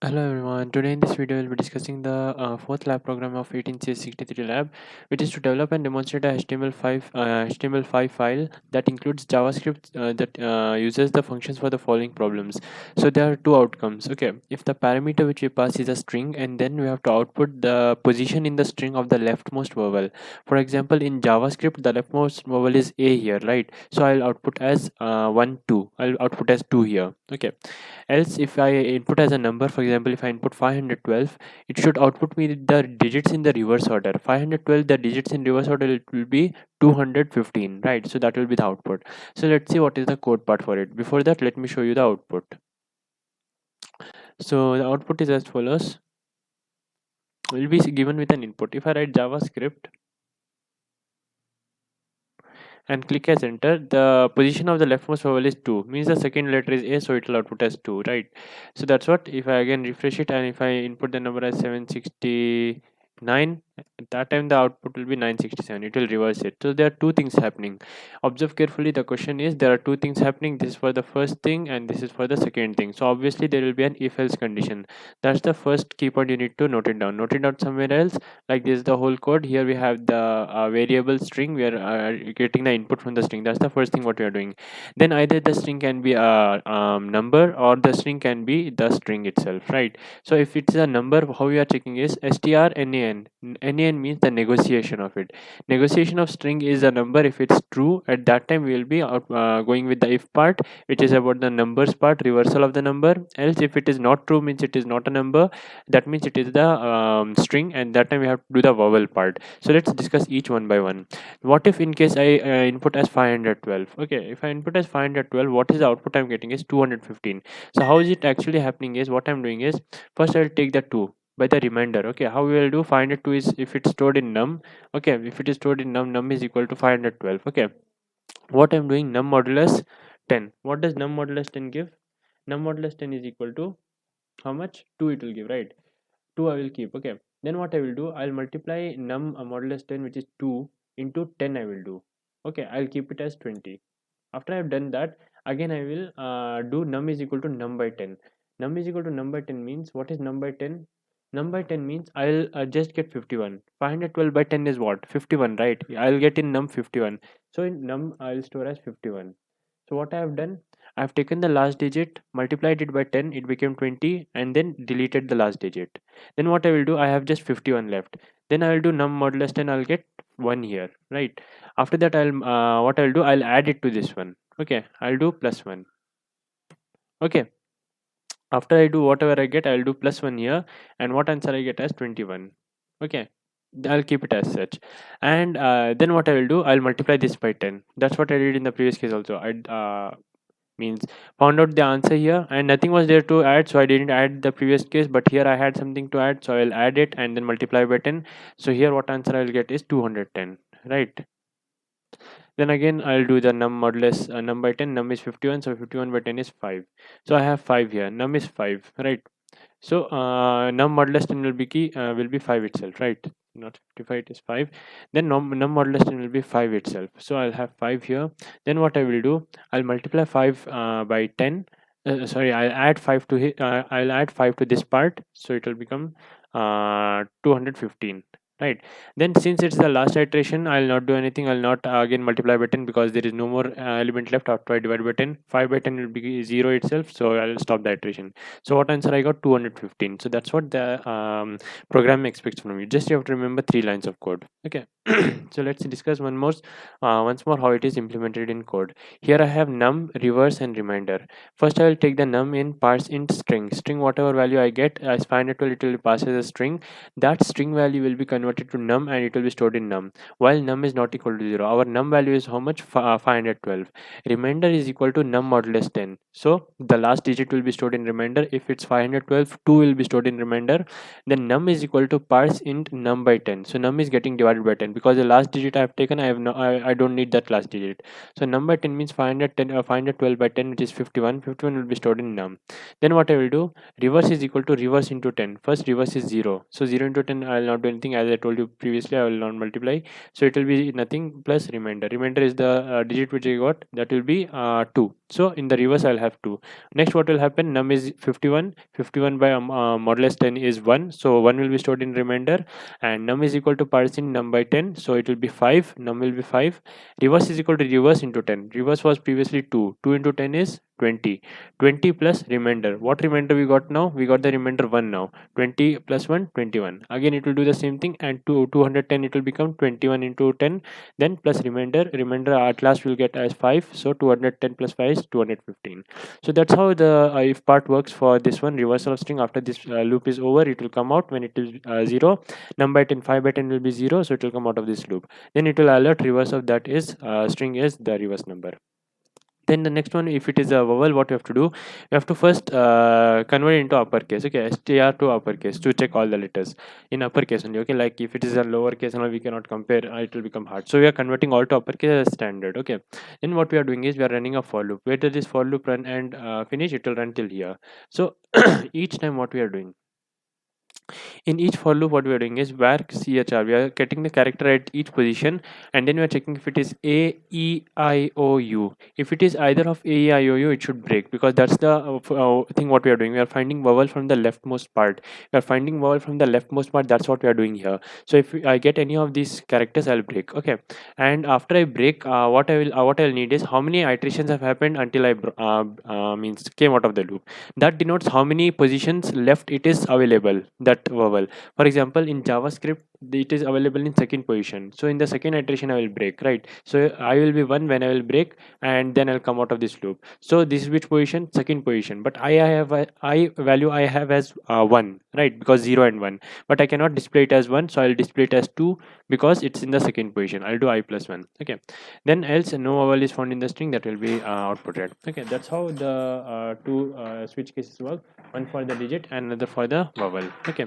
Hello everyone. Today in this video we'll be discussing the fourth lab program of 18C63 lab, which is to develop and demonstrate a HTML5 file that includes JavaScript that uses the functions for the following problems. So there are two outcomes. Okay, if the parameter which we pass is a string, and then we have to output the position in the string of the leftmost vowel. For example, in JavaScript, the leftmost vowel is A here, right? So I'll output as 1, 2. I'll output as 2 here. Okay, else if I input as a number, for example, if I input 512, it should output me the digits in the reverse order. 512, the digits in reverse order, it will be 215, right? So that will be the output. So let's see what is the code part for it. Before that, let me show you the output. So the output is as follows. Will be given with an input. If I write JavaScript and click as enter, the position of the leftmost vowel is 2, means the second letter is A, so it will output as 2, right? So that's what. If I again refresh it and if I input the number as 769, at that time the output will be 967. It will reverse it. So there are two things happening. Observe carefully. The question is, there are two things happening. This is for the first thing and this is for the second thing. So obviously there will be an if else condition. That's the first key point. You need to note it down. Note it down somewhere else. Like this is the whole code. Here we have the variable string. We are getting the input from the string. That's the first thing what we are doing. Then either the string can be a number, or the string can be the string itself, right? So if it's a number, how we are checking is strnan. Nan means the negotiation of it. Negotiation of string is a number. If it's true, at that time we will be going with the if part, which is about the numbers part, reversal of the number. Else if it is not true, means it is not a number, that means it is the string, and that time we have to do the vowel part. So let's discuss each one by one. What if in case I input as 512? Okay, if I input as 512, what is the output I'm getting is 215. So how is it actually happening is, what I'm doing is, first I will take the 2 by the remainder. Okay, how we will do 502 is, if it's stored in num. Okay, if it is stored in num is equal to 512. Okay, what I'm doing, num modulus 10. What does num modulus 10 give? Num modulus 10 is equal to how much? 2 it will give, right? 2 I will keep. Okay, then what I will do, I'll multiply num modulus 10, which is 2, into 10 I will do. Okay, I'll keep it as 20. After I've done that, again I will do num is equal to num by 10. Num is equal to num by 10 means, what is num by 10? Num by 10 means I'll just get 51. 512 by 10 is what? 51, right? I'll get in num 51. So in num I'll store as 51. So what I have done, I have taken the last digit, multiplied it by 10, it became 20, and then deleted the last digit. Then what I will do, I have just 51 left. Then I will do num modulus 10, I'll get 1 here, right? After that, what I'll do, I'll add it to this one. Okay, I'll do plus 1. Okay, after I do whatever I get, I'll do plus 1 here, and what answer I get as 21. Okay, I'll keep it as such. And then what I will do, I'll multiply this by 10. That's what I did in the previous case also. I means found out the answer here, and nothing was there to add, so I didn't add the previous case, but here I had something to add, so I'll add it and then multiply by 10. So here what answer I'll get is 210, right? Then again I'll do the num modulus num by 10. Num is 51, so 51 by 10 is 5. So I have 5 here. Num is 5, right? So num modulus 10 will be 5 itself, right? Not 55, it is 5. Then num modulus 10 will be 5 itself. So I'll have 5 here. Then what I will do, I'll multiply 5 by 10. Sorry, I'll add 5 to this part, so it will become 215, right? Then since it's the last iteration, I'll not do anything. I'll not again multiply by 10, because there is no more element left after I divide by 10. 5 by 10 will be 0 itself, so I'll stop the iteration. So what answer I got? 215. So that's what the program expects from you. Just you have to remember 3 lines of code. Okay. So let's discuss once more how it is implemented in code. Here I have num, reverse, and remainder. First I will take the num in parse int string. String, whatever value I get as 512, it will be passed as a string. That string value will be converted to num, and it will be stored in num. While num is not equal to 0, our num value is how much? 512. Remainder is equal to num modulus 10. So the last digit will be stored in remainder. If it's 512, 2 will be stored in remainder. Then num is equal to parse int num by 10. So num is getting divided by 10, because the last digit I have taken, I don't need that last digit. So num by 10 means 512 by 10, which is 51. 51 will be stored in num. Then what I will do, reverse is equal to reverse into 10. First reverse is 0. So 0 into 10, I will not do anything, as I told you previously, I will not multiply. So it will be nothing plus remainder. Remainder is the digit which I got, that will be 2. So in the reverse I'll have 2. Next what will happen, num is 51. 51 by modulus 10 is 1, so 1 will be stored in remainder, and num is equal to partition num by 10, so it will be 5. Num will be 5. Reverse is equal to reverse into 10. Reverse was previously 2. 2 into 10 is 20. 20 plus remainder. What remainder we got now? We got the remainder 1 now. 20 plus 1, 21. Again it will do the same thing, and 210 it will become 21 into 10, then plus remainder. Remainder at last we'll get as 5, so 210 plus 5 is 215. So that's how the if part works for this one. Reversal of string, after this loop is over, it will come out when it is 0. Num by 10, 5 by 10 will be 0, so it will come out of this loop. Then it will alert reverse of that is string is the reverse number. Then the next one, if it is a vowel, what you have to do, you have to first convert it into uppercase. Okay, str to uppercase to check all the letters in uppercase only. Okay, like if it is a lowercase and we cannot compare, it will become hard. So we are converting all to uppercase as standard. Okay, then what we are doing is we are running a for loop. Where does this for loop run and finish? It will run till here. So each time what we are doing, in each for loop, what we are doing is where chr, we are getting the character at each position, and then we are checking if it is a, e, I, o, u. If it is either of a, e, I, o, u, it should break, because that's the thing what we are doing. We are finding vowel from the leftmost part. We are finding vowel from the leftmost part. That's what we are doing here. So if I get any of these characters, I'll break. Okay, and after I break, what I'll need is how many iterations have happened until means came out of the loop. That denotes how many positions left it is available, that vowel. For example, in JavaScript, it is available in second position, so in the second iteration I will break, right? So I will be 1 when I will break, and then I'll come out of this loop. So this is which position? Second position. But I have I value I have as 1, right? Because 0 and 1, but I cannot display it as 1, so I'll display it as 2 because it's in the second position. I'll do I plus 1. Okay, then else no vowel is found in the string, that will be output red. Okay, that's how the two switch cases work, one for the digit and another for the vowel. Okay.